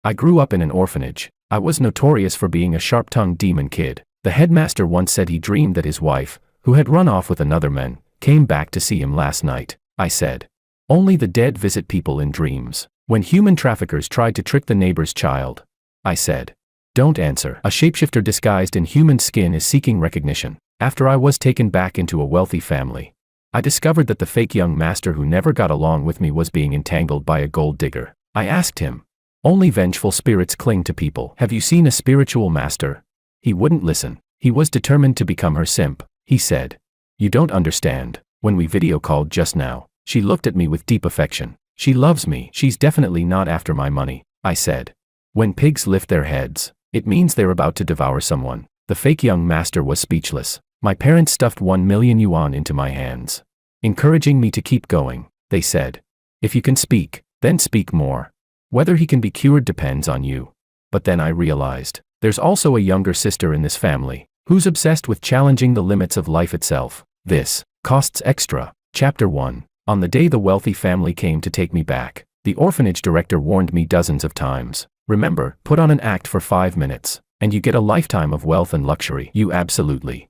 I grew up in an orphanage. I was notorious for being a sharp-tongued demon kid. The headmaster once said he dreamed that his wife, who had run off with another man, came back to see him last night. I said, only the dead visit people in dreams. When human traffickers tried to trick the neighbor's child. I said, don't answer. A shapeshifter disguised in human skin is seeking recognition. After I was taken back into a wealthy family, I discovered that the fake young master who never got along with me was being entangled by a gold digger. I asked him, only vengeful spirits cling to people. Have you seen a spiritual master? He wouldn't listen. He was determined to become her simp. He said, you don't understand. When we video called just now, she looked at me with deep affection. She loves me. She's definitely not after my money. I said, when pigs lift their heads, it means they're about to devour someone. The fake young master was speechless. My parents stuffed 1 million yuan into my hands, encouraging me to keep going. They said, if you can speak, then speak more. Whether he can be cured depends on you. But then I realized, there's also a younger sister in this family, who's obsessed with challenging the limits of life itself. This costs extra. Chapter 1. On the day the wealthy family came to take me back, the orphanage director warned me dozens of times. Remember, put on an act for 5 minutes, and you get a lifetime of wealth and luxury. You absolutely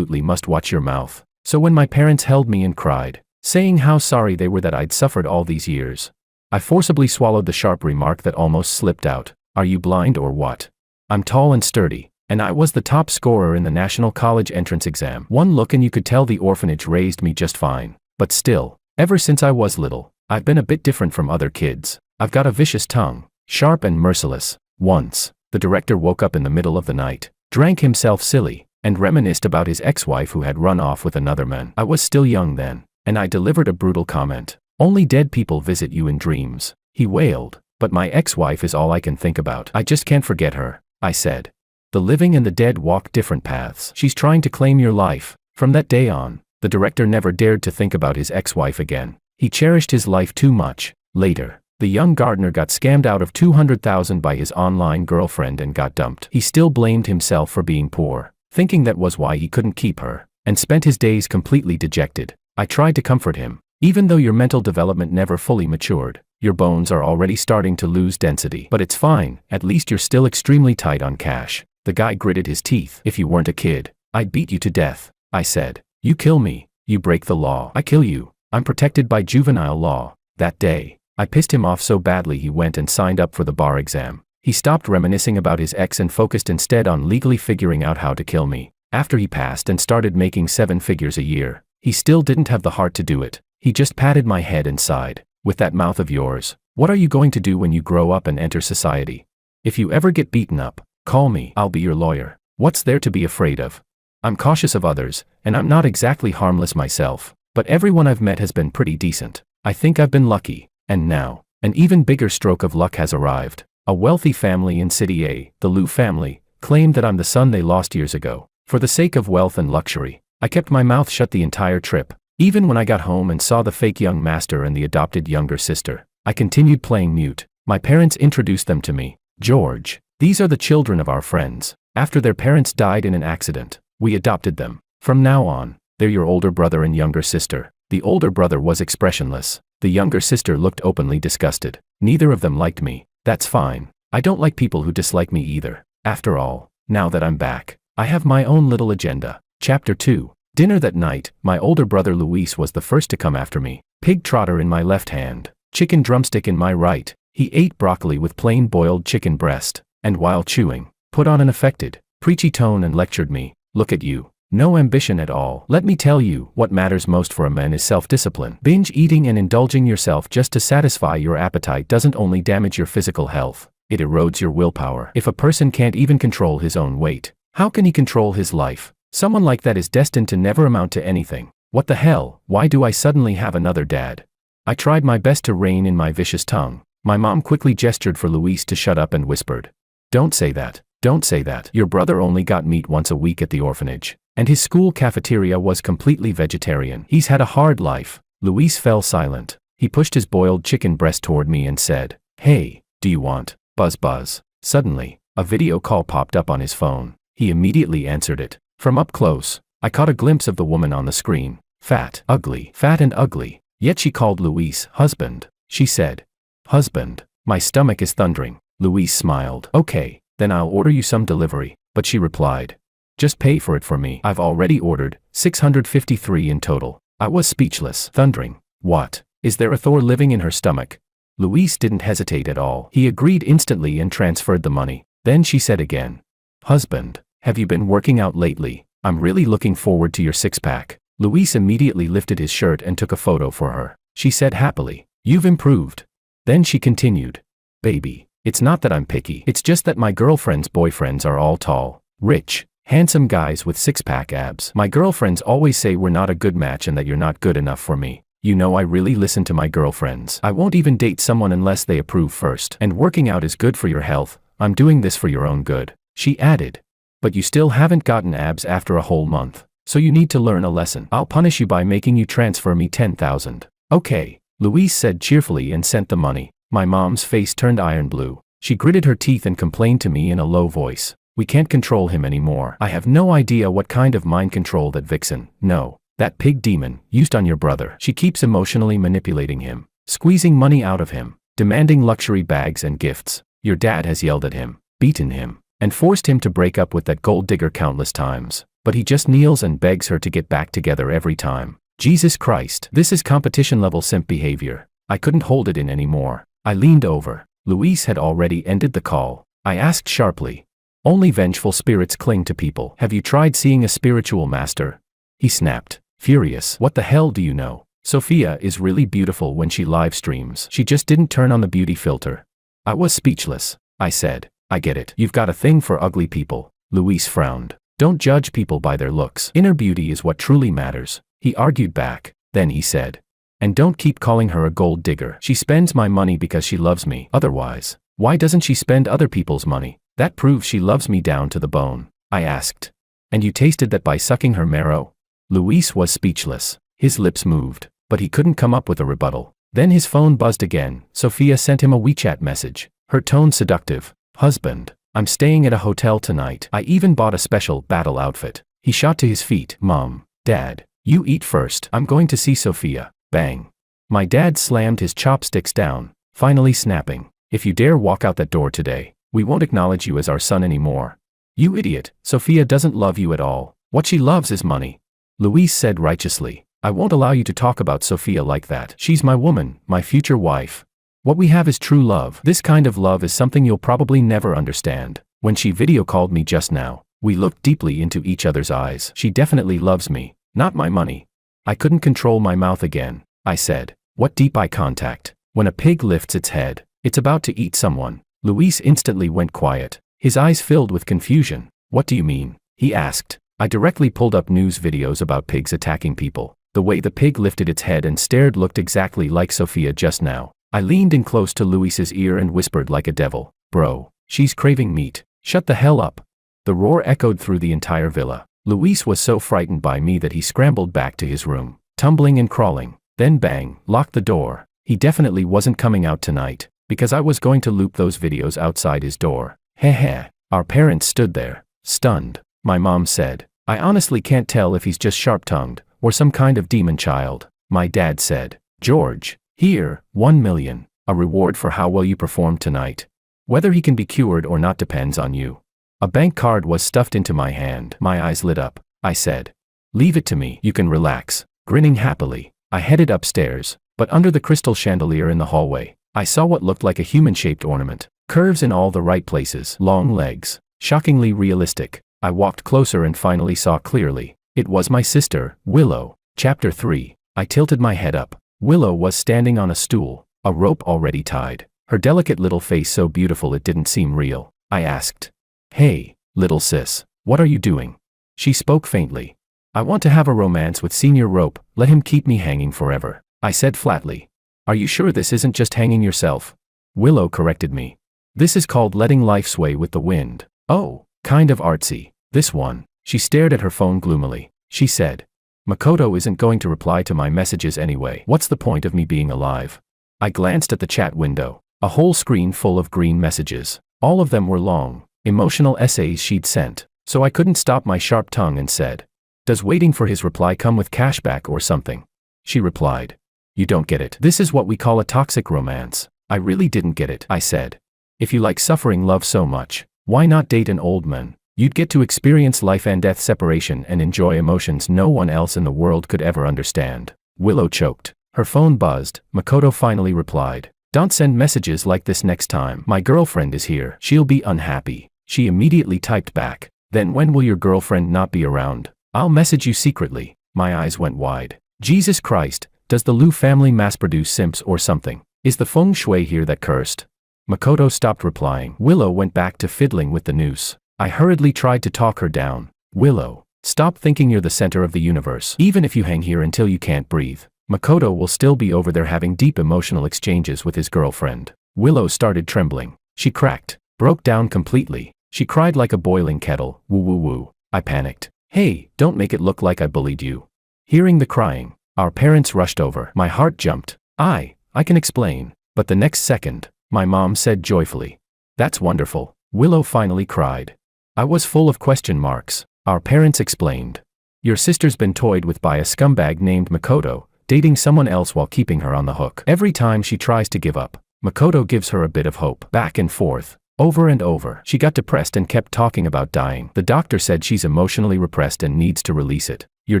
must watch your mouth. So when my parents held me and cried, saying how sorry they were that I'd suffered all these years, I forcibly swallowed the sharp remark that almost slipped out. Are you blind or what? I'm tall and sturdy, and I was the top scorer in the National College entrance exam. One look and you could tell the orphanage raised me just fine. But still, ever since I was little, I've been a bit different from other kids. I've got a vicious tongue, sharp and merciless. Once, the director woke up in the middle of the night, drank himself silly, and reminisced about his ex-wife who had run off with another man. I was still young then, and I delivered a brutal comment. Only dead people visit you in dreams. He wailed, but my ex-wife is all I can think about. I just can't forget her, I said. The living and the dead walk different paths. She's trying to claim your life. From that day on, the director never dared to think about his ex-wife again. He cherished his life too much. Later, the young gardener got scammed out of 200,000 by his online girlfriend and got dumped. He still blamed himself for being poor, thinking that was why he couldn't keep her, and spent his days completely dejected. I tried to comfort him. Even though your mental development never fully matured, your bones are already starting to lose density. But it's fine, at least you're still extremely tight on cash. The guy gritted his teeth. If you weren't a kid, I'd beat you to death. I said, you kill me, you break the law. I kill you. I'm protected by juvenile law. That day, I pissed him off so badly he went and signed up for the bar exam. He stopped reminiscing about his ex and focused instead on legally figuring out how to kill me. After he passed and started making 7 figures a year, he still didn't have the heart to do it. He just patted my head and sighed. With that mouth of yours, what are you going to do when you grow up and enter society? If you ever get beaten up, call me. I'll be your lawyer. What's there to be afraid of? I'm cautious of others, and I'm not exactly harmless myself, but everyone I've met has been pretty decent. I think I've been lucky, and now, an even bigger stroke of luck has arrived. A wealthy family in City A, the Liu family, claimed that I'm the son they lost years ago. For the sake of wealth and luxury, I kept my mouth shut the entire trip. Even when I got home and saw the fake young master and the adopted younger sister, I continued playing mute. My parents introduced them to me. George, these are the children of our friends. After their parents died in an accident, we adopted them. From now on, they're your older brother and younger sister. The older brother was expressionless. The younger sister looked openly disgusted. Neither of them liked me. That's fine. I don't like people who dislike me either. After all, now that I'm back, I have my own little agenda. Chapter 2. Dinner that night, my older brother Luis was the first to come after me. Pig trotter in my left hand, chicken drumstick in my right. He ate broccoli with plain boiled chicken breast, and while chewing, put on an affected, preachy tone and lectured me. Look at you. No ambition at all. Let me tell you, what matters most for a man is self-discipline. Binge eating and indulging yourself just to satisfy your appetite doesn't only damage your physical health, it erodes your willpower. If a person can't even control his own weight, how can he control his life? Someone like that is destined to never amount to anything. What the hell? Why do I suddenly have another dad? I tried my best to rein in my vicious tongue. My mom quickly gestured for Luis to shut up and whispered, don't say that. Don't say that. Your brother only got meat once a week at the orphanage, and his school cafeteria was completely vegetarian. He's had a hard life. Luis fell silent. He pushed his boiled chicken breast toward me and said, hey, do you want? Buzz buzz. Suddenly, a video call popped up on his phone. He immediately answered it. From up close, I caught a glimpse of the woman on the screen. Fat and ugly. Yet she called Luis husband. She said, husband. My stomach is thundering. Louise smiled. Okay, then I'll order you some delivery, but she replied. Just pay for it for me. I've already ordered, 653 in total. I was speechless, thundering. What? Is there a Thor living in her stomach? Louise didn't hesitate at all. He agreed instantly and transferred the money. Then she said again. Husband, have you been working out lately? I'm really looking forward to your six-pack. Louise immediately lifted his shirt and took a photo for her. She said happily, you've improved. Then she continued. Baby, it's not that I'm picky. It's just that my girlfriend's boyfriends are all tall, rich, handsome guys with six-pack abs. My girlfriends always say we're not a good match and that you're not good enough for me. You know I really listen to my girlfriends. I won't even date someone unless they approve first. And working out is good for your health. I'm doing this for your own good. She added. But you still haven't gotten abs after a whole month. So you need to learn a lesson. I'll punish you by making you transfer me 10,000. Okay, Louise said cheerfully and sent the money. My mom's face turned iron blue. She gritted her teeth and complained to me in a low voice. We can't control him anymore. I have no idea what kind of mind control that vixen, no, that pig demon, used on your brother. She keeps emotionally manipulating him, squeezing money out of him, demanding luxury bags and gifts. Your dad has yelled at him, beaten him, and forced him to break up with that gold digger countless times. But he just kneels and begs her to get back together every time. Jesus Christ, this is competition-level simp behavior. I couldn't hold it in anymore. I leaned over. Louise had already ended the call. I asked sharply. Only vengeful spirits cling to people. Have you tried seeing a spiritual master? He snapped, furious. What the hell do you know? Sophia is really beautiful when she live streams. She just didn't turn on the beauty filter. I was speechless. I said, I get it. You've got a thing for ugly people. Louise frowned. Don't judge people by their looks. Inner beauty is what truly matters. He argued back. Then he said. And don't keep calling her a gold digger. She spends my money because she loves me. Otherwise, why doesn't she spend other people's money? That proves she loves me down to the bone. I asked. And you tasted that by sucking her marrow? Louise was speechless. His lips moved, but he couldn't come up with a rebuttal. Then his phone buzzed again. Sophia sent him a WeChat message. Her tone seductive. Husband, I'm staying at a hotel tonight. I even bought a special battle outfit. He shot to his feet. Mom, Dad, you eat first. I'm going to see Sophia. Bang. My dad slammed his chopsticks down, finally snapping. If you dare walk out that door today, we won't acknowledge you as our son anymore. You idiot, Sophia doesn't love you at all. What she loves is money. Louise said righteously. I won't allow you to talk about Sophia like that. She's my woman, my future wife. What we have is true love. This kind of love is something you'll probably never understand. When she video called me just now, we looked deeply into each other's eyes. She definitely loves me, not my money. I couldn't control my mouth again. I said, what deep eye contact. When a pig lifts its head, it's about to eat someone. Louise instantly went quiet, his eyes filled with confusion. What do you mean? He asked. I directly pulled up news videos about pigs attacking people. The way the pig lifted its head and stared looked exactly like Sophia just now. I leaned in close to Louise's ear and whispered like a devil. Bro, she's craving meat. Shut the hell up. The roar echoed through the entire villa. Louise was so frightened by me that he scrambled back to his room, tumbling and crawling. Then bang, locked the door. He definitely wasn't coming out tonight, because I was going to loop those videos outside his door. Heh. Our parents stood there, stunned. My mom said, I honestly can't tell if he's just sharp-tongued, or some kind of demon child. My dad said, George, here, 1 million, a reward for how well you performed tonight. Whether he can be cured or not depends on you. A bank card was stuffed into my hand. My eyes lit up. I said, leave it to me. You can relax. Grinning happily, I headed upstairs, but under the crystal chandelier in the hallway, I saw what looked like a human-shaped ornament. Curves in all the right places. Long legs. Shockingly realistic. I walked closer and finally saw clearly. It was my sister, Willow. Chapter 3. I tilted my head up. Willow was standing on a stool, a rope already tied. Her delicate little face so beautiful it didn't seem real. I asked, hey, little sis, what are you doing? She spoke faintly. I want to have a romance with Senior Rope. Let him keep me hanging forever. I said flatly. Are you sure this isn't just hanging yourself? Willow corrected me. This is called letting life sway with the wind. Oh, kind of artsy. This one. She stared at her phone gloomily. She said, Makoto isn't going to reply to my messages anyway. What's the point of me being alive? I glanced at the chat window. A whole screen full of green messages. All of them were long, emotional essays she'd sent. So I couldn't stop my sharp tongue and said, does waiting for his reply come with cashback or something? She replied, you don't get it. This is what we call a toxic romance. I really didn't get it, I said. If you like suffering love so much, why not date an old man? You'd get to experience life and death separation and enjoy emotions no one else in the world could ever understand. Willow choked. Her phone buzzed. Makoto finally replied. Don't send messages like this next time. My girlfriend is here. She'll be unhappy. She immediately typed back. Then when will your girlfriend not be around? I'll message you secretly. My eyes went wide. Jesus Christ, does the Liu family mass produce simps or something? Is the feng shui here that cursed? Makoto stopped replying. Willow went back to fiddling with the noose. I hurriedly tried to talk her down. Willow, stop thinking you're the center of the universe. Even if you hang here until you can't breathe, Makoto will still be over there having deep emotional exchanges with his girlfriend. Willow started trembling. She cracked, broke down completely. She cried like a boiling kettle. Woo woo woo. I panicked. Hey, don't make it look like I bullied you. Hearing the crying, our parents rushed over. My heart jumped. I can explain. But the next second, my mom said joyfully, "That's wonderful." Willow finally cried. I was full of question marks. Our parents explained. Your sister's been toyed with by a scumbag named Makoto, dating someone else while keeping her on the hook. Every time she tries to give up, Makoto gives her a bit of hope. Back and forth, over and over. She got depressed and kept talking about dying. The doctor said she's emotionally repressed and needs to release it. Your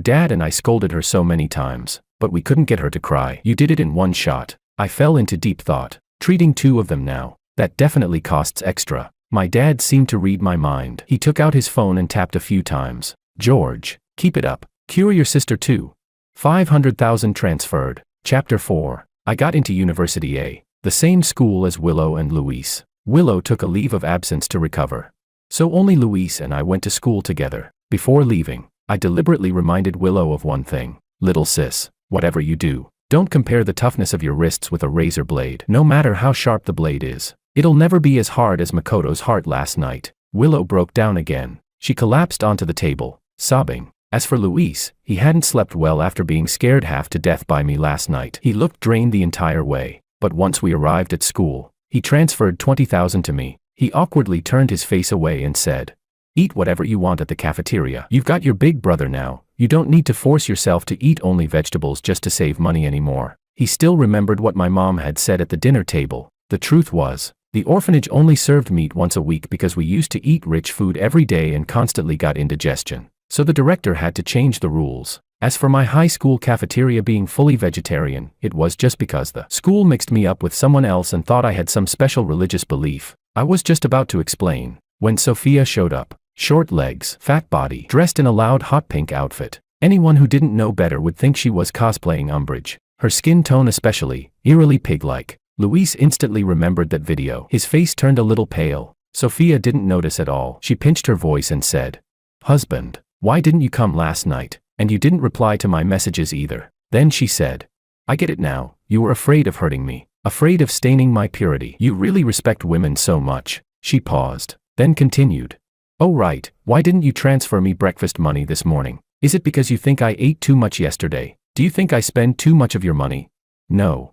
dad and I scolded her so many times, but we couldn't get her to cry. You did it in one shot. I fell into deep thought. Treating two of them now, that definitely costs extra. My dad seemed to read my mind. He took out his phone and tapped a few times. George, keep it up. Cure your sister too. 500,000 transferred. Chapter 4. I got into University A, the same school as Willow and Luis. Willow took a leave of absence to recover. So only Luis and I went to school together. Before leaving, I deliberately reminded Willow of one thing. Little sis, whatever you do, don't compare the toughness of your wrists with a razor blade. No matter how sharp the blade is, it'll never be as hard as Makoto's heart last night. Willow broke down again. She collapsed onto the table, sobbing. As for Luis, he hadn't slept well after being scared half to death by me last night. He looked drained the entire way, but once we arrived at school, he transferred 20,000 to me. He awkwardly turned his face away and said, "Eat whatever you want at the cafeteria. You've got your big brother now. You don't need to force yourself to eat only vegetables just to save money anymore." He still remembered what my mom had said at the dinner table. The truth was, the orphanage only served meat once a week because we used to eat rich food every day and constantly got indigestion. So the director had to change the rules. As for my high school cafeteria being fully vegetarian, it was just because the school mixed me up with someone else and thought I had some special religious belief. I was just about to explain when Sophia showed up. Short legs, fat body, dressed in a loud hot pink outfit. Anyone who didn't know better would think she was cosplaying Umbridge. Her skin tone especially, eerily pig-like. Luis instantly remembered that video. His face turned a little pale. Sophia didn't notice at all. She pinched her voice and said, "Husband, why didn't you come last night? And you didn't reply to my messages either." Then she said, "I get it now. You were afraid of hurting me. Afraid of staining my purity. You really respect women so much." She paused, then continued. "Oh right, why didn't you transfer me breakfast money this morning? Is it because you think I ate too much yesterday? Do you think I spend too much of your money?" No,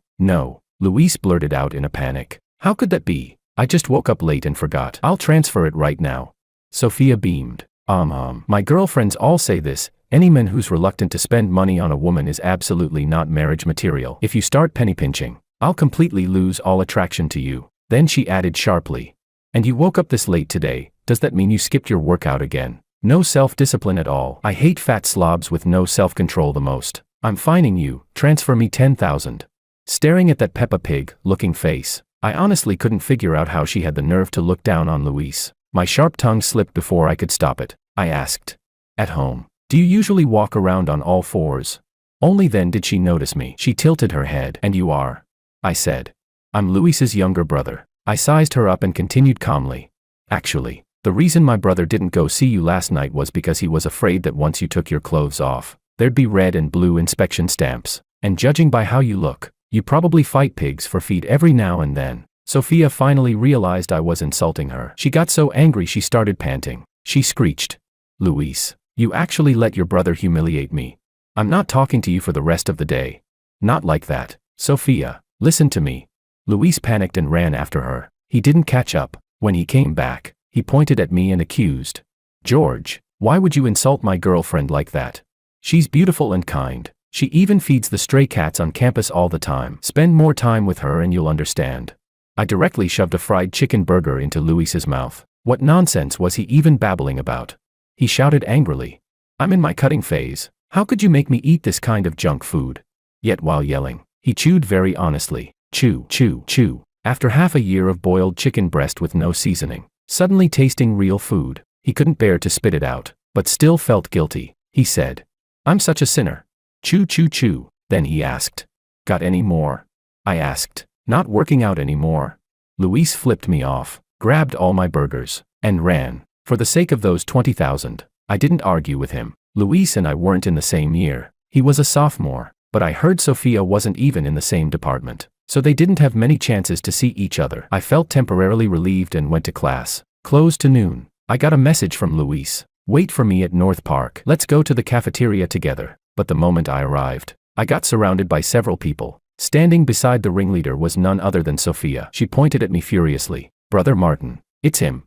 Luis blurted out in a panic. "How could that be? I just woke up late and forgot. I'll transfer it right now." Sophia beamed. My girlfriends all say this. Any man who's reluctant to spend money on a woman is absolutely not marriage material. If you start penny pinching, I'll completely lose all attraction to you." Then she added sharply, "And you woke up this late today. Does that mean you skipped your workout again? No self-discipline at all. I hate fat slobs with no self-control the most. I'm fining you. Transfer me 10,000. Staring at that Peppa Pig-looking face, I honestly couldn't figure out how she had the nerve to look down on Luis. My sharp tongue slipped before I could stop it. I asked, "At home, do you usually walk around on all fours?" Only then did she notice me. She tilted her head. "And you are?" I said. "I'm Luis's younger brother." I sized her up and continued calmly. "Actually, the reason my brother didn't go see you last night was because he was afraid that once you took your clothes off, there'd be red and blue inspection stamps. And judging by how you look, you probably fight pigs for feed every now and then." Sophia finally realized I was insulting her. She got so angry she started panting. She screeched, "Luis, you actually let your brother humiliate me. I'm not talking to you for the rest of the day." "Not like that. Sophia, listen to me." Luis panicked and ran after her. He didn't catch up. When he came back, he pointed at me and accused, "George, why would you insult my girlfriend like that? She's beautiful and kind. She even feeds the stray cats on campus all the time. Spend more time with her and you'll understand." I directly shoved a fried chicken burger into Luis's mouth. What nonsense was he even babbling about? He shouted angrily. I'm in my cutting phase. How could you make me eat this kind of junk food? Yet while yelling, he chewed very honestly. Chew, chew, chew. After half a year of boiled chicken breast with no seasoning, suddenly tasting real food, he couldn't bear to spit it out, but still felt guilty. He said, I'm such a sinner. Chew, chew, chew. Then he asked, got any more? I asked, not working out anymore. Luis flipped me off, grabbed all my burgers, and ran. For the sake of those 20,000, I didn't argue with him. Luis and I weren't in the same year. He was a sophomore, but I heard Sophia wasn't even in the same department, so they didn't have many chances to see each other. I felt temporarily relieved and went to class. Closed to noon. I got a message from Luis. Wait for me at North Park. Let's go to the cafeteria together. But the moment I arrived, I got surrounded by several people. Standing beside the ringleader was none other than Sophia. She pointed at me furiously. Brother Martin. It's him.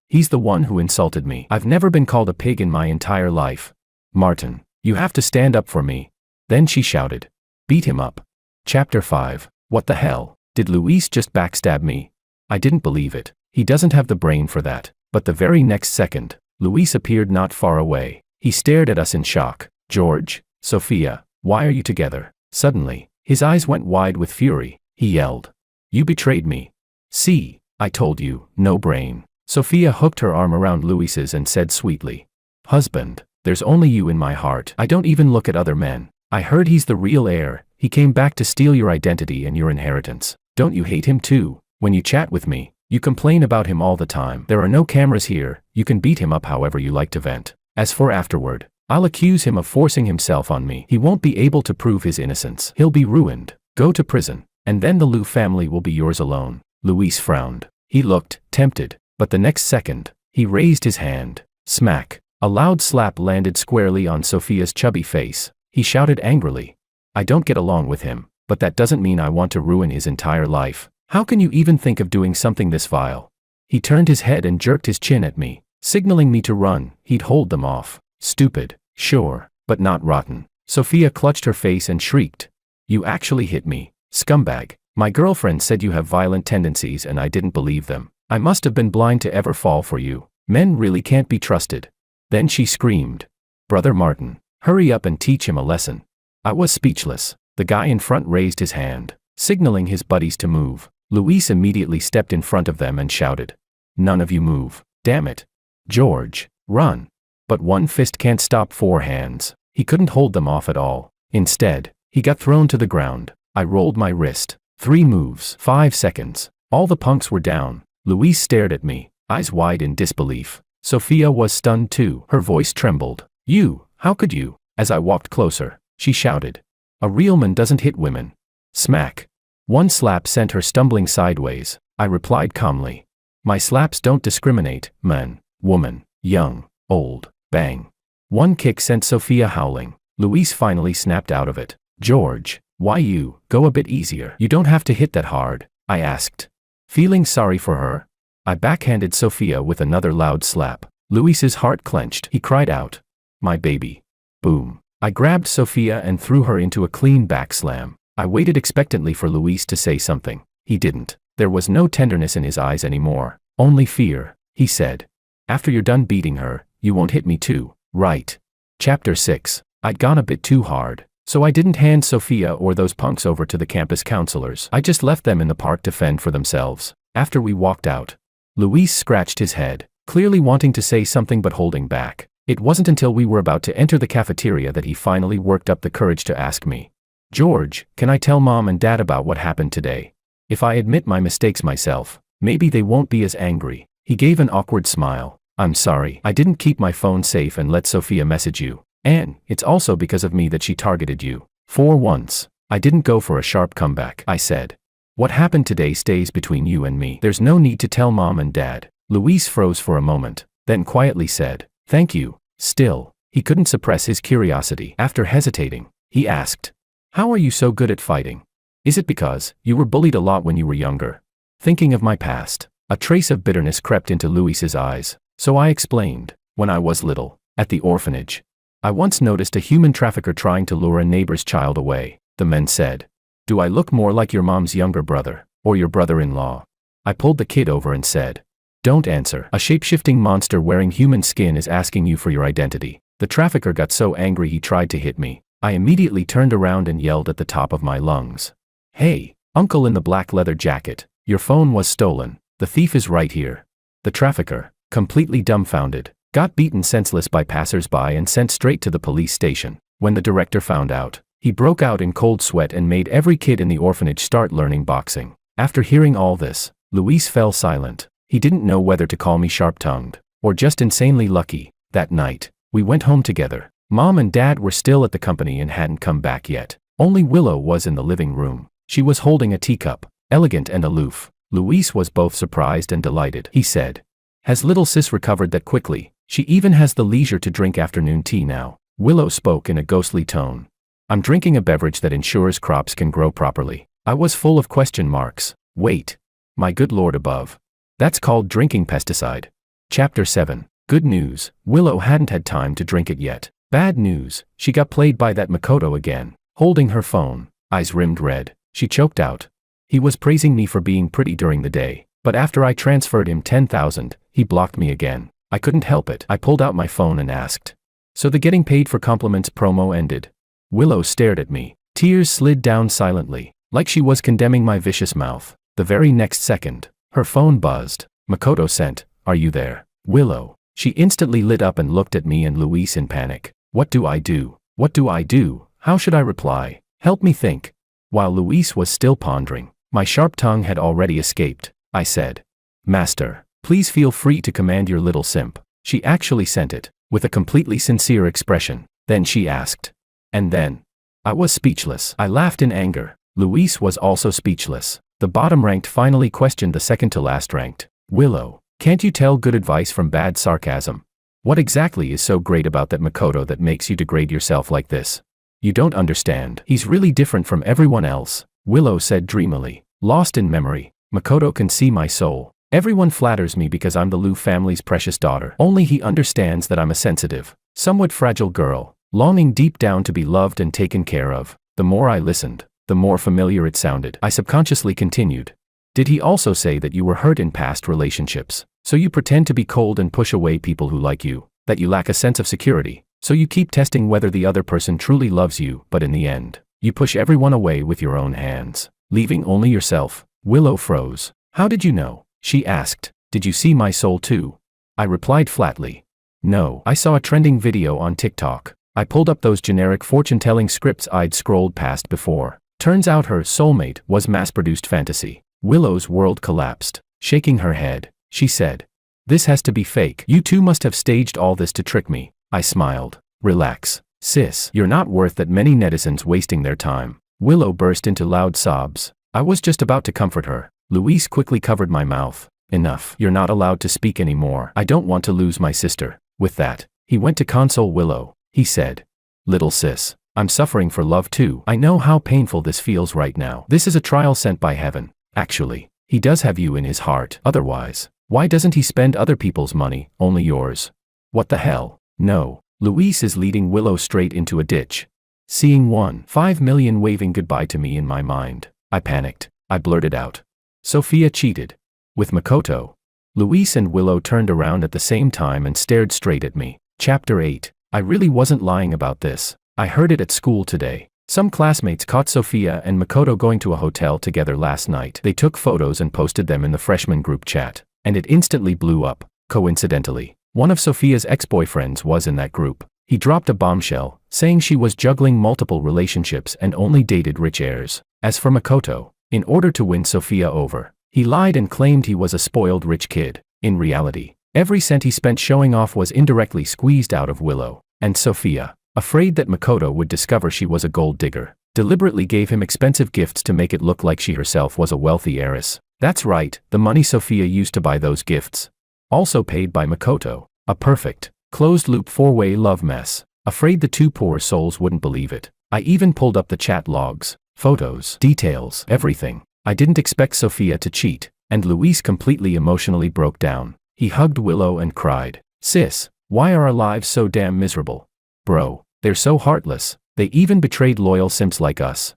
He's the one who insulted me. I've never been called a pig in my entire life. Martin, you have to stand up for me. Then she shouted. Beat him up. Chapter 5. What the hell? Did Luis just backstab me? I didn't believe it. He doesn't have the brain for that. But the very next second, Luis appeared not far away. He stared at us in shock. George, Sophia, why are you together? Suddenly, his eyes went wide with fury. He yelled. You betrayed me. See, I told you, no brain. Sophia hooked her arm around Luis's and said sweetly. Husband, there's only you in my heart. I don't even look at other men. I heard he's the real heir. He came back to steal your identity and your inheritance. Don't you hate him too? When you chat with me, you complain about him all the time. There are no cameras here. You can beat him up however you like to vent. As for afterward, I'll accuse him of forcing himself on me. He won't be able to prove his innocence. He'll be ruined. Go to prison. And then the Liu family will be yours alone. Luis frowned. He looked tempted. But the next second, he raised his hand. Smack. A loud slap landed squarely on Sophia's chubby face. He shouted angrily. I don't get along with him, but that doesn't mean I want to ruin his entire life. How can you even think of doing something this vile? He turned his head and jerked his chin at me, signaling me to run. He'd hold them off. Stupid, sure, but not rotten. Sophia clutched her face and shrieked. You actually hit me, scumbag. My girlfriend said you have violent tendencies and I didn't believe them. I must have been blind to ever fall for you. Men really can't be trusted. Then she screamed. Brother Martin, hurry up and teach him a lesson. I was speechless. The guy in front raised his hand, signaling his buddies to move. Luis immediately stepped in front of them and shouted. None of you move. Damn it. George, run. But one fist can't stop four hands. He couldn't hold them off at all. Instead, he got thrown to the ground. I rolled my wrist. 3 moves. 5 seconds. All the punks were down. Luis stared at me, eyes wide in disbelief. Sophia was stunned too. Her voice trembled. You, how could you? As I walked closer, she shouted. A real man doesn't hit women. Smack. One slap sent her stumbling sideways. I replied calmly. My slaps don't discriminate, man, woman, young, old. Bang. One kick sent Sophia howling. Luis finally snapped out of it. George, why you? Go a bit easier. You don't have to hit that hard, I asked. Feeling sorry for her, I backhanded Sophia with another loud slap. Luis's heart clenched. He cried out. My baby. Boom. I grabbed Sophia and threw her into a clean back slam. I waited expectantly for Luis to say something. He didn't. There was no tenderness in his eyes anymore. Only fear. He said. After you're done beating her, you won't hit me too, right? Chapter 6. I'd gone a bit too hard, so I didn't hand Sophia or those punks over to the campus counselors. I just left them in the park to fend for themselves. After we walked out, Luis scratched his head, clearly wanting to say something but holding back. It wasn't until we were about to enter the cafeteria that he finally worked up the courage to ask me. George, can I tell Mom and Dad about what happened today? If I admit my mistakes myself, maybe they won't be as angry. He gave an awkward smile. I'm sorry, I didn't keep my phone safe and let Sophia message you. And it's also because of me that she targeted you. For once, I didn't go for a sharp comeback, I said. What happened today stays between you and me. There's no need to tell Mom and Dad. Luis froze for a moment, then quietly said, thank you. Still, he couldn't suppress his curiosity. After hesitating, he asked, how are you so good at fighting? Is it because you were bullied a lot when you were younger? Thinking of my past, a trace of bitterness crept into Luis's eyes, so I explained. When I was little, at the orphanage, I once noticed a human trafficker trying to lure a neighbor's child away. The men said, do I look more like your mom's younger brother, Or your brother-in-law? I pulled the kid over and said, don't answer. A shape-shifting monster wearing human skin is asking you for your identity. The trafficker got so angry he tried to hit me. I immediately turned around and yelled at the top of my lungs. Hey, uncle in the black leather jacket, your phone was stolen. The thief is right here. The trafficker, completely dumbfounded, got beaten senseless by passers-by and sent straight to the police station. When the director found out, he broke out in cold sweat and made every kid in the orphanage start learning boxing. After hearing all this, Luis fell silent. He didn't know whether to call me sharp-tongued, or just insanely lucky. That night, we went home together. Mom and Dad were still at the company and hadn't come back yet. Only Willow was in the living room. She was holding a teacup, elegant and aloof. Luis was both surprised and delighted. He said, has little sis recovered that quickly? She even has the leisure to drink afternoon tea now. Willow spoke in a ghostly tone. I'm drinking a beverage that ensures crops can grow properly. I was full of question marks. Wait. My good Lord above. That's called drinking pesticide. Chapter 7. Good news, Willow hadn't had time to drink it yet. Bad news, she got played by that Makoto again. Holding her phone, eyes rimmed red, she choked out. He was praising me for being pretty during the day, but after I transferred him 10,000, he blocked me again. I couldn't help it. I pulled out my phone and asked. So the getting paid for compliments promo ended? Willow stared at me. Tears slid down silently, like she was condemning my vicious mouth. The very next second, her phone buzzed. Makoto sent, are you there? Willow. She instantly lit up and looked at me and Luis in panic. What do I do? What do I do? How should I reply? Help me think. While Luis was still pondering, my sharp tongue had already escaped. I said, Master, please feel free to command your little simp. She actually sent it, with a completely sincere expression. Then she asked. And then? I was speechless. I laughed in anger. Luis was also speechless. The bottom-ranked finally questioned the second-to-last ranked. Willow, can't you tell good advice from bad sarcasm? What exactly is so great about that Makoto that makes you degrade yourself like this? You don't understand. He's really different from everyone else, Willow said dreamily. Lost in memory, Makoto can see my soul. Everyone flatters me because I'm the Liu family's precious daughter. Only he understands that I'm a sensitive, somewhat fragile girl, longing deep down to be loved and taken care of. The more I listened, the more familiar it sounded. I subconsciously continued. Did he also say that you were hurt in past relationships? So you pretend to be cold and push away people who like you, that you lack a sense of security, so you keep testing whether the other person truly loves you, but in the end, you push everyone away with your own hands, leaving only yourself. Willow froze. How did you know? She asked. Did you see my soul too? I replied flatly. No, I saw a trending video on TikTok. I pulled up those generic fortune-telling scripts I'd scrolled past before. Turns out her soulmate was mass-produced fantasy. Willow's world collapsed. Shaking her head, she said, this has to be fake. You two must have staged all this to trick me. I smiled. Relax, sis. You're not worth that many netizens wasting their time. Willow burst into loud sobs. I was just about to comfort her. Luis quickly covered my mouth. Enough. You're not allowed to speak anymore. I don't want to lose my sister. With that, he went to console Willow. He said, little sis, I'm suffering for love too. I know how painful this feels right now. This is a trial sent by heaven. Actually, he does have you in his heart. Otherwise, why doesn't he spend other people's money, only yours? What the hell? No. Luis is leading Willow straight into a ditch. Seeing 1.5 million waving goodbye to me in my mind, I panicked. I blurted out. Sophia cheated. With Makoto. Luis and Willow turned around at the same time and stared straight at me. Chapter 8. I really wasn't lying about this. I heard it at school today. Some classmates caught Sophia and Makoto going to a hotel together last night. They took photos and posted them in the freshman group chat, and it instantly blew up. Coincidentally, one of Sophia's ex-boyfriends was in that group. He dropped a bombshell, saying she was juggling multiple relationships and only dated rich heirs. As for Makoto, in order to win Sophia over, he lied and claimed he was a spoiled rich kid. In reality, every cent he spent showing off was indirectly squeezed out of Willow, and Sophia, afraid that Makoto would discover she was a gold digger, deliberately gave him expensive gifts to make it look like she herself was a wealthy heiress. That's right, the money Sophia used to buy those gifts. Also paid by Makoto. A perfect, closed-loop four-way love mess. Afraid the two poor souls wouldn't believe it. I even pulled up the chat logs, photos, details, everything. I didn't expect Sophia to cheat, and Luis completely emotionally broke down. He hugged Willow and cried, "Sis, why are our lives so damn miserable? Bro, they're so heartless. They even betrayed loyal simps like us.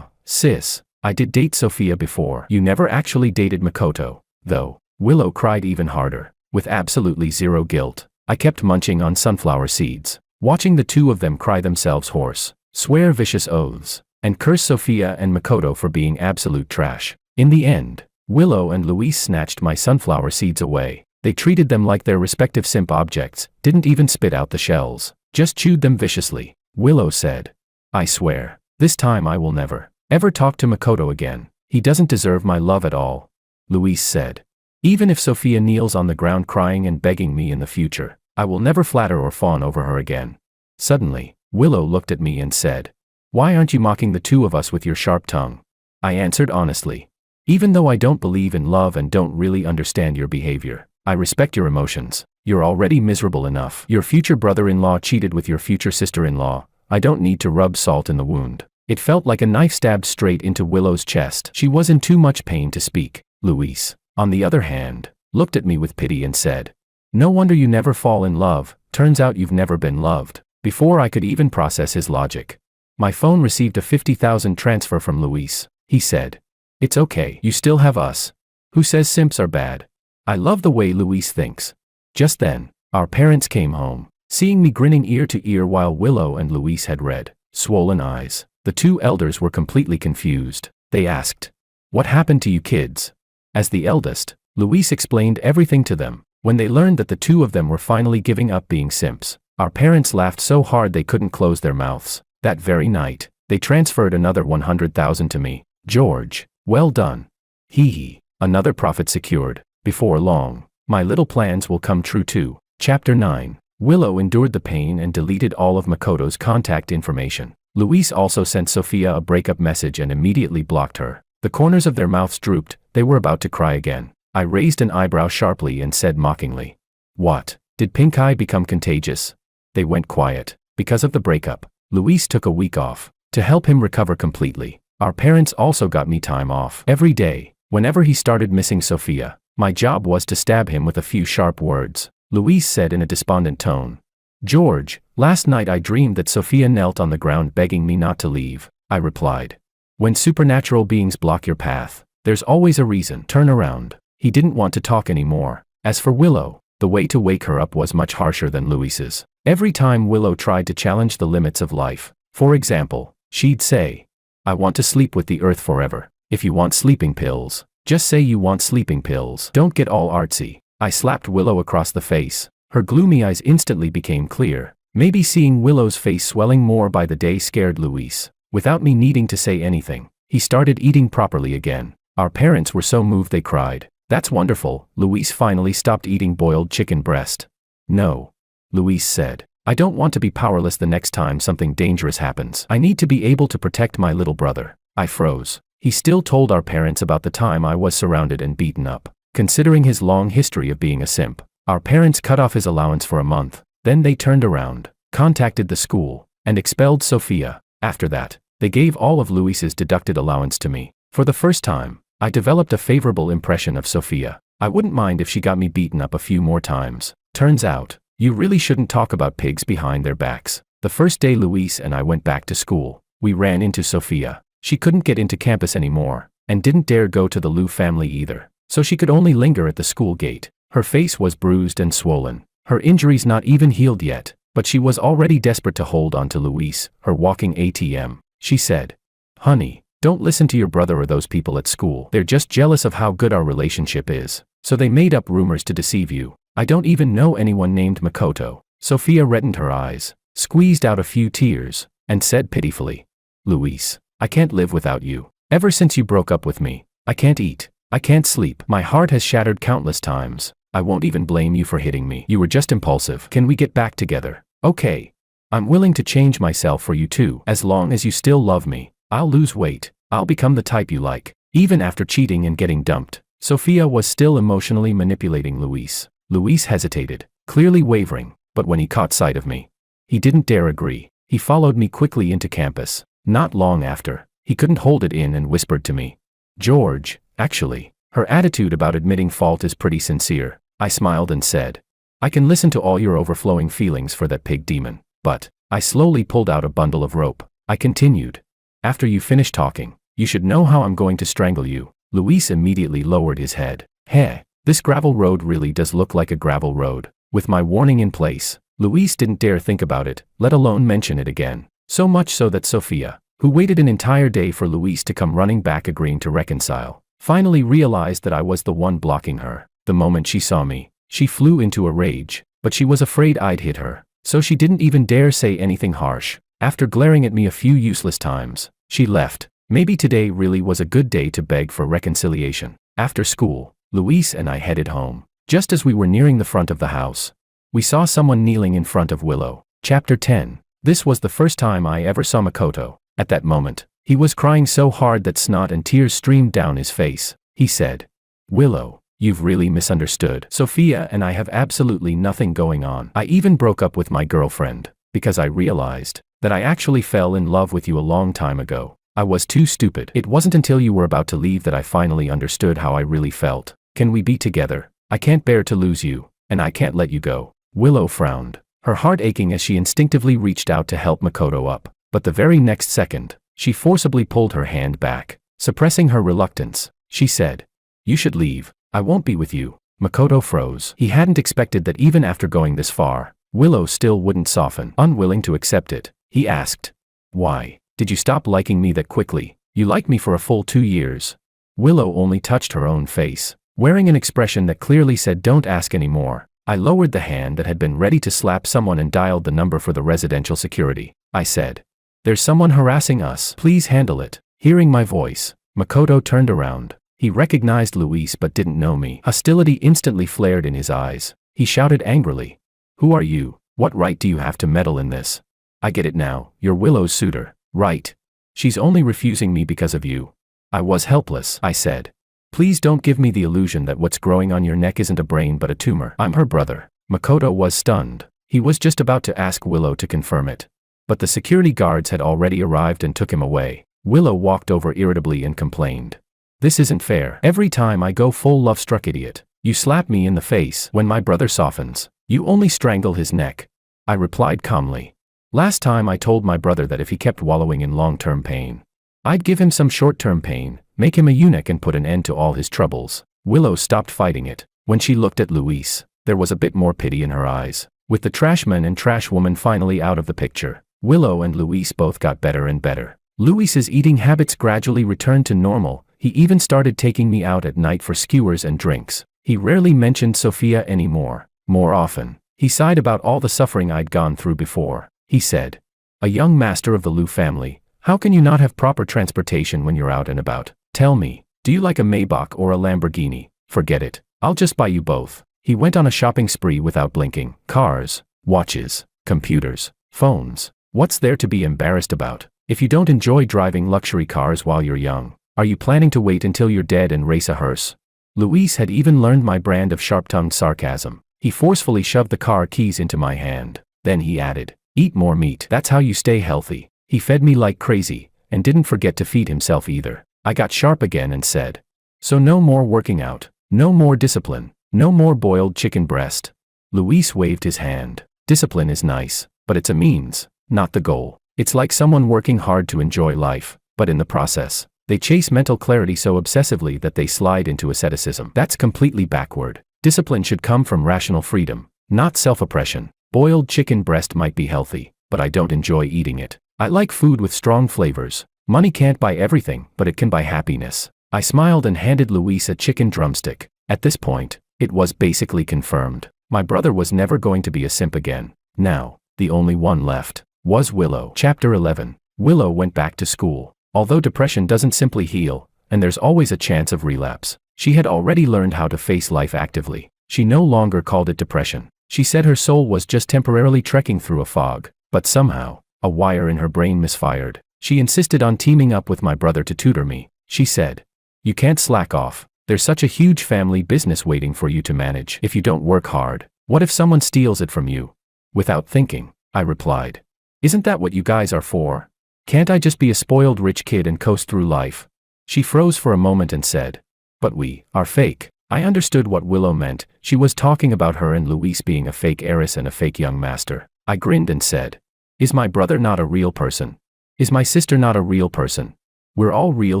Sis, I did date Sophia before. You never actually dated Makoto, though. Willow cried even harder. With absolutely zero guilt, I kept munching on sunflower seeds, watching the two of them cry themselves hoarse, swear vicious oaths, and curse Sophia and Makoto for being absolute trash. In the end, Willow and Luis snatched my sunflower seeds away. They treated them like their respective simp objects, didn't even spit out the shells, just chewed them viciously. Willow said, "I swear, this time I will never, ever talk to Makoto again. He doesn't deserve my love at all." Luis said, "Even if Sophia kneels on the ground crying and begging me in the future, I will never flatter or fawn over her again." Suddenly, Willow looked at me and said, "Why aren't you mocking the two of us with your sharp tongue?" I answered honestly, "Even though I don't believe in love and don't really understand your behavior, I respect your emotions. You're already miserable enough. Your future brother-in-law cheated with your future sister-in-law. I don't need to rub salt in the wound." It felt like a knife stabbed straight into Willow's chest. She was in too much pain to speak. Luis, on the other hand, looked at me with pity and said, "No wonder you never fall in love. Turns out you've never been loved." Before I could even process his logic, my phone received a 50,000 transfer from Luis. He said, "It's okay, you still have us. Who says simps are bad?" I love the way Luis thinks. Just then, our parents came home, seeing me grinning ear to ear while Willow and Luis had red, swollen eyes. The two elders were completely confused. They asked, "What happened to you kids?" As the eldest, Luis explained everything to them. When they learned that the two of them were finally giving up being simps, our parents laughed so hard they couldn't close their mouths. That very night, they transferred another 100,000 to me. "George, well done. Hee hee, another profit secured. Before long, my little plans will come true too." Chapter 9. Willow endured the pain and deleted all of Makoto's contact information. Luis also sent Sophia a breakup message and immediately blocked her. The corners of their mouths drooped. They were about to cry again. I raised an eyebrow sharply and said mockingly, "What? Did pink eye become contagious?" They went quiet. Because of the breakup, Luis took a week off. To help him recover completely, our parents also got me time off. Every day, whenever he started missing Sophia, my job was to stab him with a few sharp words. Luis said in a despondent tone, "George, last night I dreamed that Sophia knelt on the ground begging me not to leave." I replied, "When supernatural beings block your path, there's always a reason. Turn around." He didn't want to talk anymore. As for Willow, the way to wake her up was much harsher than Luis's. Every time Willow tried to challenge the limits of life, for example, she'd say, "I want to sleep with the earth forever. If you want sleeping pills, just say you want sleeping pills. Don't get all artsy." I slapped Willow across the face. Her gloomy eyes instantly became clear. Maybe seeing Willow's face swelling more by the day scared Luis. Without me needing to say anything, he started eating properly again. Our parents were so moved they cried. "That's wonderful." Luis finally stopped eating boiled chicken breast. "No," Luis said. "I don't want to be powerless the next time something dangerous happens. I need to be able to protect my little brother." I froze. He still told our parents about the time I was surrounded and beaten up. Considering his long history of being a simp, our parents cut off his allowance for a month. Then they turned around, contacted the school, and expelled Sophia. After that, they gave all of Luis's deducted allowance to me. For the first time, I developed a favorable impression of Sophia. I wouldn't mind if she got me beaten up a few more times. Turns out, you really shouldn't talk about pigs behind their backs. The first day Luis and I went back to school, we ran into Sophia. She couldn't get into campus anymore, and didn't dare go to the Liu family either, so she could only linger at the school gate. Her face was bruised and swollen, her injuries not even healed yet, but she was already desperate to hold on to Luis, her walking ATM. She said, "Honey, don't listen to your brother or those people at school. They're just jealous of how good our relationship is, so they made up rumors to deceive you. I don't even know anyone named Makoto." Sophia reddened her eyes, squeezed out a few tears, and said pitifully, "Luis, I can't live without you. Ever since you broke up with me, I can't eat, I can't sleep. My heart has shattered countless times. I won't even blame you for hitting me. You were just impulsive. Can we get back together?" "Okay. I'm willing to change myself for you too. As long as you still love me, I'll lose weight. I'll become the type you like." Even after cheating and getting dumped, Sophia was still emotionally manipulating Luis. Luis hesitated, clearly wavering, but when he caught sight of me, he didn't dare agree. He followed me quickly into campus. Not long after, he couldn't hold it in and whispered to me, "George, actually, her attitude about admitting fault is pretty sincere." I smiled and said, "I can listen to all your overflowing feelings for that pig demon, but..." I slowly pulled out a bundle of rope. I continued, "After you finish talking, You should know how I'm going to strangle you. Luis immediately lowered his head. Heh, this gravel road really does look like a gravel road. With my warning in place, Luis didn't dare think about it, let alone mention it again. So much so that Sophia, who waited an entire day for Luis to come running back agreeing to reconcile, finally realized that I was the one blocking her. The moment she saw me, she flew into a rage, but she was afraid I'd hit her, so she didn't even dare say anything harsh. After glaring at me a few useless times, she left. Maybe today really was a good day to beg for reconciliation. After school, Luis and I headed home. Just as we were nearing the front of the house, we saw someone kneeling in front of Willow. Chapter 10. This was the first time I ever saw Makoto. At that moment, he was crying so hard that snot and tears streamed down his face. He said, "Willow, you've really misunderstood. Sophia and I have absolutely nothing going on. I even broke up with my girlfriend, because I realized that I actually fell in love with you a long time ago. I was too stupid. It wasn't until you were about to leave that I finally understood how I really felt. Can we be together? I can't bear to lose you, and I can't let you go." Willow frowned, her heart aching as she instinctively reached out to help Makoto up. But the very next second, she forcibly pulled her hand back. Suppressing her reluctance, she said, "You should leave. I won't be with you." Makoto froze. He hadn't expected that even after going this far, Willow still wouldn't soften. Unwilling to accept it, he asked, "Why did you stop liking me that quickly? You liked me for a full 2 years." Willow only touched her own face, wearing an expression that clearly said don't ask anymore. I lowered the hand that had been ready to slap someone and dialed the number for the residential security. I said, "There's someone harassing us. Please handle it." Hearing my voice, Makoto turned around. He recognized Luis but didn't know me. Hostility instantly flared in his eyes. He shouted angrily, "Who are you? What right do you have to meddle in this? I get it now, you're Willow's suitor, right? She's only refusing me because of you." I was helpless. I said, "Please don't give me the illusion that what's growing on your neck isn't a brain but a tumor. I'm her brother." Makoto was stunned. He was just about to ask Willow to confirm it, but the security guards had already arrived and took him away. Willow walked over irritably and complained, "This isn't fair. Every time I go full love-struck idiot, you slap me in the face. When my brother softens, you only strangle his neck." I replied calmly. Last time I told my brother that if he kept wallowing in long-term pain, I'd give him some short-term pain, make him a eunuch and put an end to all his troubles. Willow stopped fighting it. When she looked at Luis, there was a bit more pity in her eyes. With the trashman and trash woman finally out of the picture, Willow and Luis both got better and better. Luis's eating habits gradually returned to normal. He even started taking me out at night for skewers and drinks. He rarely mentioned Sophia anymore. More often, he sighed about all the suffering I'd gone through before. He said, "A young master of the Liu family, how can you not have proper transportation when you're out and about? Tell me, do you like a Maybach or a Lamborghini? Forget it. I'll just buy you both." He went on a shopping spree without blinking. Cars, watches, computers, phones. What's there to be embarrassed about? If you don't enjoy driving luxury cars while you're young, are you planning to wait until you're dead and race a hearse? Luis had even learned my brand of sharp-tongued sarcasm. He forcefully shoved the car keys into my hand. Then he added, "Eat more meat. That's how you stay healthy." He fed me like crazy, and didn't forget to feed himself either. I got sharp again and said, "So no more working out, no more discipline, no more boiled chicken breast." Luis waved his hand. "Discipline is nice, but it's a means, not the goal. It's like someone working hard to enjoy life, but in the process, they chase mental clarity so obsessively that they slide into asceticism. That's completely backward. Discipline should come from rational freedom, not self-oppression. Boiled chicken breast might be healthy, but I don't enjoy eating it. I like food with strong flavors. Money can't buy everything, but it can buy happiness." I smiled and handed Luis a chicken drumstick. At this point, it was basically confirmed. My brother was never going to be a simp again. Now, the only one left was Willow. Chapter 11. Willow went back to school. Although depression doesn't simply heal, and there's always a chance of relapse, she had already learned how to face life actively. She no longer called it depression. She said her soul was just temporarily trekking through a fog, but somehow, a wire in her brain misfired. She insisted on teaming up with my brother to tutor me. She said, "You can't slack off. There's such a huge family business waiting for you to manage. If you don't work hard, what if someone steals it from you?" Without thinking, I replied, "Isn't that what you guys are for? Can't I just be a spoiled rich kid and coast through life?" She froze for a moment and said, "But we are fake." I understood what Willow meant. She was talking about her and Luis being a fake heiress and a fake young master. I grinned and said, "Is my brother not a real person? Is my sister not a real person?" We're all real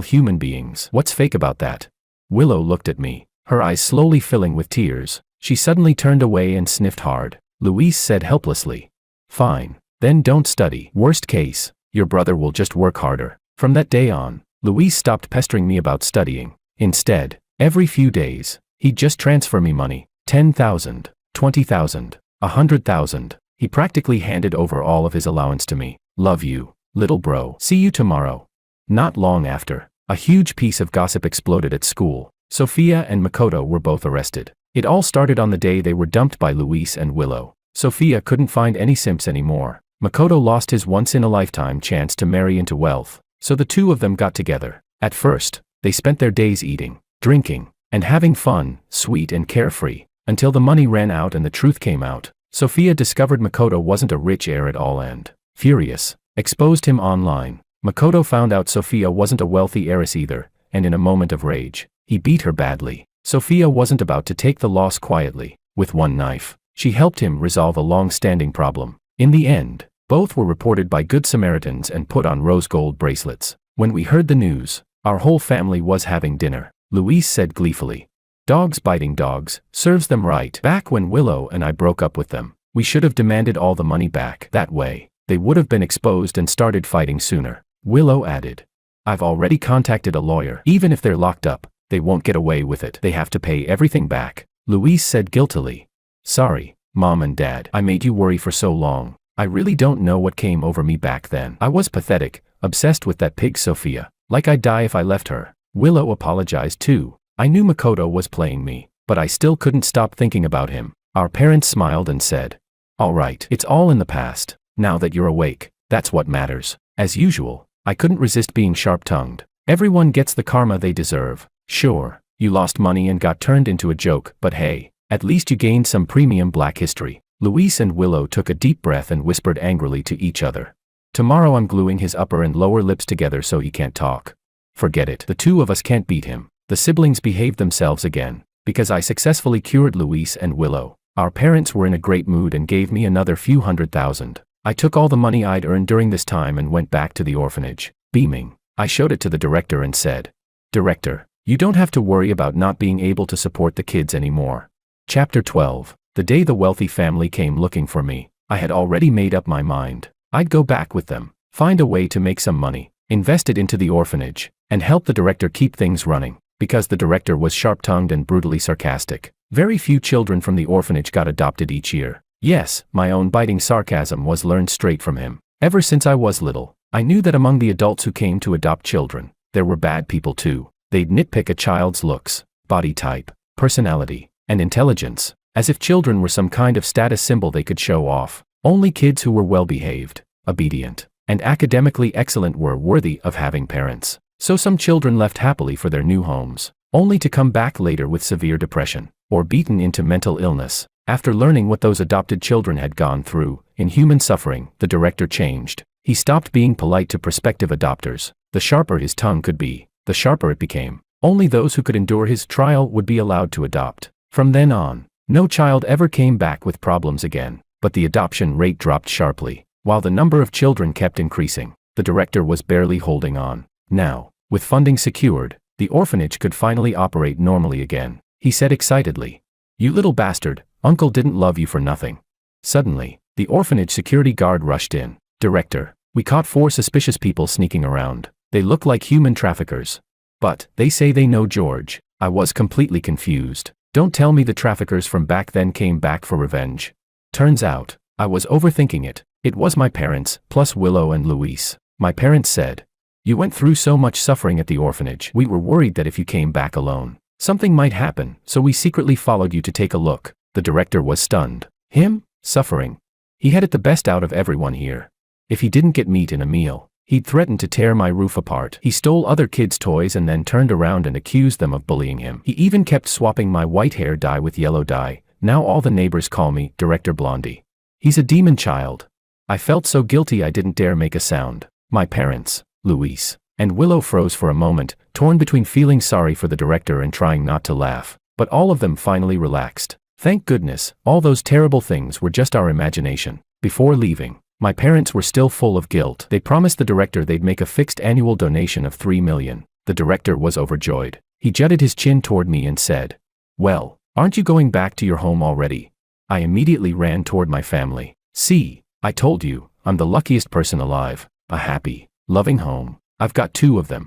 human beings. What's fake about that? Willow looked at me, her eyes slowly filling with tears. She suddenly turned away and sniffed hard. Louise said helplessly, "Fine. Then don't study. Worst case, your brother will just work harder." From that day on, Louise stopped pestering me about studying. Instead, every few days, he'd just transfer me money. 10,000, 20,000, 100,000. He practically handed over all of his allowance to me. "Love you, little bro. See you tomorrow." Not long after, a huge piece of gossip exploded at school. Sophia and Makoto were both arrested. It all started on the day they were dumped by Louise and Willow. Sophia couldn't find any simps anymore. Makoto lost his once-in-a-lifetime chance to marry into wealth, so the two of them got together. At first, they spent their days eating, drinking, and having fun, sweet and carefree, until the money ran out and the truth came out. Sophia discovered Makoto wasn't a rich heir at all and, furious, exposed him online. Makoto found out Sophia wasn't a wealthy heiress either, and in a moment of rage, he beat her badly. Sophia wasn't about to take the loss quietly. With one knife, she helped him resolve a long-standing problem. In the end, both were reported by Good Samaritans and put on rose gold bracelets. When we heard the news, our whole family was having dinner. Louise said gleefully, "Dogs biting dogs, serves them right." Back when Willow and I broke up with them, we should have demanded all the money back. That way, they would have been exposed and started fighting sooner. Willow added, "I've already contacted a lawyer. Even if they're locked up, they won't get away with it. They have to pay everything back." Louise said guiltily, "Sorry, Mom and Dad. I made you worry for so long. I really don't know what came over me back then. I was pathetic, obsessed with that pig Sophia. Like I'd die if I left her." Willow apologized too. "I knew Makoto was playing me, but I still couldn't stop thinking about him." Our parents smiled and said, "All right, it's all in the past. Now that you're awake, that's what matters." As usual, I couldn't resist being sharp-tongued. Everyone gets the karma they deserve. Sure, you lost money and got turned into a joke, but hey, at least you gained some premium black history. Louise and Willow took a deep breath and whispered angrily to each other, "Tomorrow I'm gluing his upper and lower lips together so he can't talk." Forget it. The two of us can't beat him. The siblings behaved themselves again, because I successfully cured Louise and Willow. Our parents were in a great mood and gave me another few $100,000. I took all the money I'd earned during this time and went back to the orphanage. Beaming, I showed it to the director and said, "Director, you don't have to worry about not being able to support the kids anymore." Chapter 12. The day the wealthy family came looking for me, I had already made up my mind. I'd go back with them, find a way to make some money, invest it into the orphanage, and help the director keep things running. Because the director was sharp-tongued and brutally sarcastic, very few children from the orphanage got adopted each year. Yes, my own biting sarcasm was learned straight from him. Ever since I was little, I knew that among the adults who came to adopt children, there were bad people too. They'd nitpick a child's looks, body type, personality, and intelligence, as if children were some kind of status symbol they could show off. Only kids who were well-behaved, obedient, and academically excellent were worthy of having parents. So some children left happily for their new homes, only to come back later with severe depression, or beaten into mental illness. After learning what those adopted children had gone through, in human suffering, the director changed. He stopped being polite to prospective adopters. The sharper his tongue could be, the sharper it became. Only those who could endure his trial would be allowed to adopt. From then on, no child ever came back with problems again. But the adoption rate dropped sharply. While the number of children kept increasing, the director was barely holding on. Now, with funding secured, the orphanage could finally operate normally again. He said excitedly, "You little bastard, Uncle didn't love you for nothing." Suddenly, the orphanage security guard rushed in. "Director, we caught 4 suspicious people sneaking around. They look like human traffickers. But, they say they know George." I was completely confused. Don't tell me the traffickers from back then came back for revenge. Turns out, I was overthinking it. It was my parents, plus Willow and Louise. My parents said, "You went through so much suffering at the orphanage. We were worried that if you came back alone, something might happen, so we secretly followed you to take a look." The director was stunned. Him? Suffering? He had it the best out of everyone here. If he didn't get meat in a meal, he'd threaten to tear my roof apart. He stole other kids' toys and then turned around and accused them of bullying him. He even kept swapping my white hair dye with yellow dye. Now all the neighbors call me Director Blondie. He's a demon child. I felt so guilty I didn't dare make a sound. My parents, Louise, and Willow froze for a moment, torn between feeling sorry for the director and trying not to laugh. But all of them finally relaxed. Thank goodness, all those terrible things were just our imagination. Before leaving, My parents were still full of guilt. They promised the director they'd make a fixed annual donation of $3 million. The director was overjoyed. He jutted his chin toward me and said, "Well, aren't you going back to your home already?" I immediately ran toward my family. "See, I told you, I'm the luckiest person alive. A happy, loving home. I've got 2 of them.